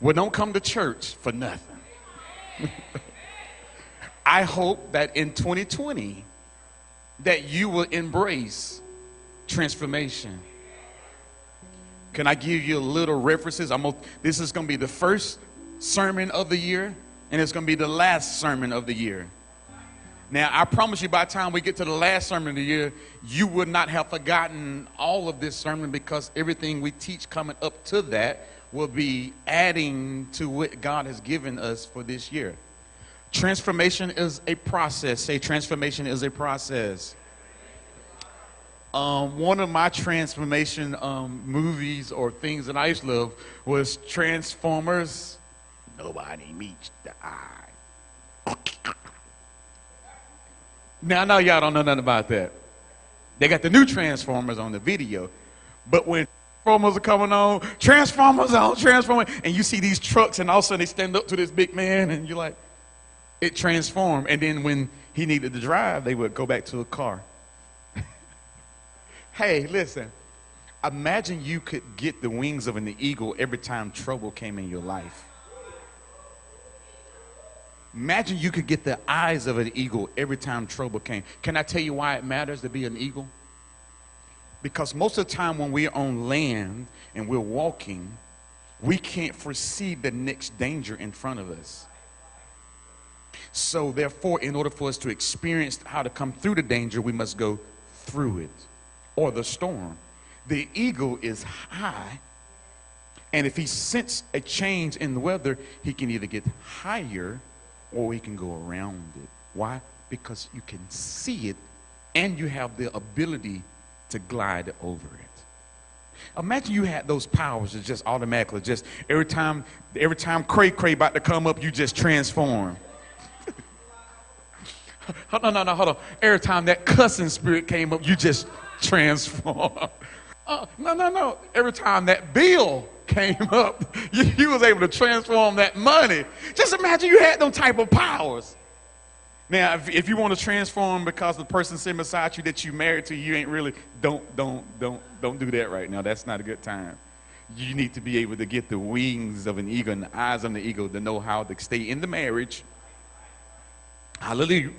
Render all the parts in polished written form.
Well, don't come to church for nothing. I hope that in 2020 that you will embrace transformation. Can I give you a little references? This is going to be the first sermon of the year, and it's going to be the last sermon of the year. Now, I promise you by the time we get to the last sermon of the year, you would not have forgotten all of this sermon, because everything we teach coming up to that will be adding to what God has given us for this year. Transformation is a process. Say, transformation is a process. One of my transformation movies or things that I used to love was Transformers. Nobody meets the eye. Now, I know y'all don't know nothing about that. They got the new Transformers on the video. But when Transformers are coming on, Transformers, and you see these trucks, and all of a sudden they stand up to this big man, and you're like, it transformed. And then when he needed to drive, they would go back to a car. Hey, listen, imagine you could get the wings of an eagle every time trouble came in your life. Imagine you could get the eyes of an eagle every time trouble came. Can I tell you why it matters to be an eagle? Because most of the time when we're on land and we're walking, we can't foresee the next danger in front of us. So therefore, in order for us to experience how to come through the danger, we must go through it, or the storm. The eagle is high, and if he senses a change in the weather, he can either get higher or he can go around it. Why? Because you can see it, and you have the ability to glide over it. Imagine you had those powers that just automatically, just every time cray about to come up, you just transform. Hold on. Every time that cussing spirit came up, you just transform. No. Every time that bill came up, you was able to transform that money. Just imagine you had them type of powers. Now, if you want to transform because the person sitting beside you that you married to, you ain't really, don't do that right now. That's not a good time. You need to be able to get the wings of an eagle and the eyes of the eagle to know how to stay in the marriage. Hallelujah.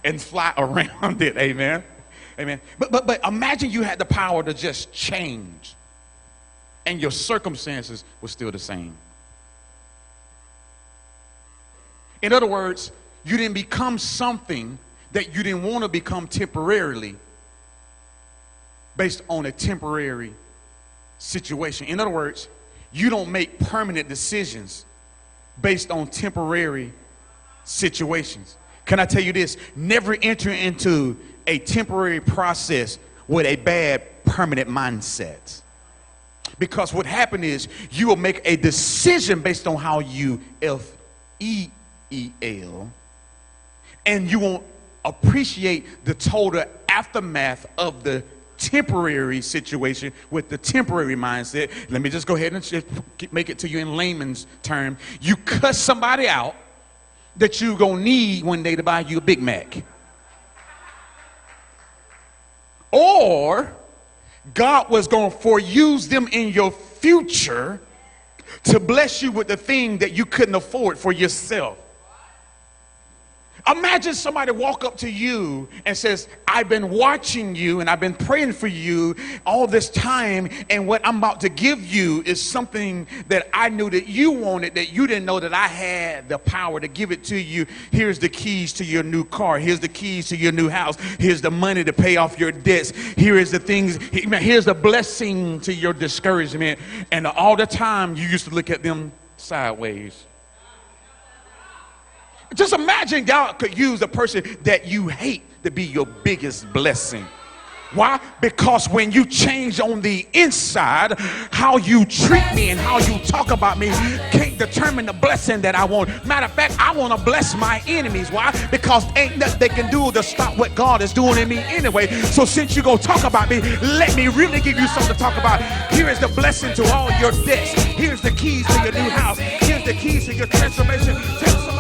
And fly around it. Amen. Amen. But imagine you had the power to just change, and your circumstances were still the same. In other words, you didn't become something that you didn't want to become temporarily based on a temporary situation. In other words, you don't make permanent decisions based on temporary situations. Can I tell you this? Never enter into a temporary process with a bad permanent mindset. Because what happened is you will make a decision based on how you F-E-E-L, and you won't appreciate the total aftermath of the temporary situation with the temporary mindset. Let me just go ahead and just make it to you in layman's term. You cut somebody out that you're going to need one day to buy you a Big Mac. Or God was going to use them in your future to bless you with the thing that you couldn't afford for yourself. Imagine somebody walk up to you and says, I've been watching you and I've been praying for you all this time, and what I'm about to give you is something that I knew that you wanted, that you didn't know that I had the power to give it to you. Here's the keys to your new car. Here's the keys to your new house. Here's the money to pay off your debts. Here is the things. Here's the blessing to your discouragement. And all the time you used to look at them sideways. Just imagine God could use the person that you hate to be your biggest blessing. Why? Because when you change on the inside, how you treat me and how you talk about me can't determine the blessing that I want. Matter of fact, I want to bless my enemies. Why? Because ain't nothing they can do to stop what God is doing in me anyway. So since you go talk about me, let me really give you something to talk about. Here is the blessing to all your debts. Here's the keys to your new house. Here's the keys to your transformation. Tell somebody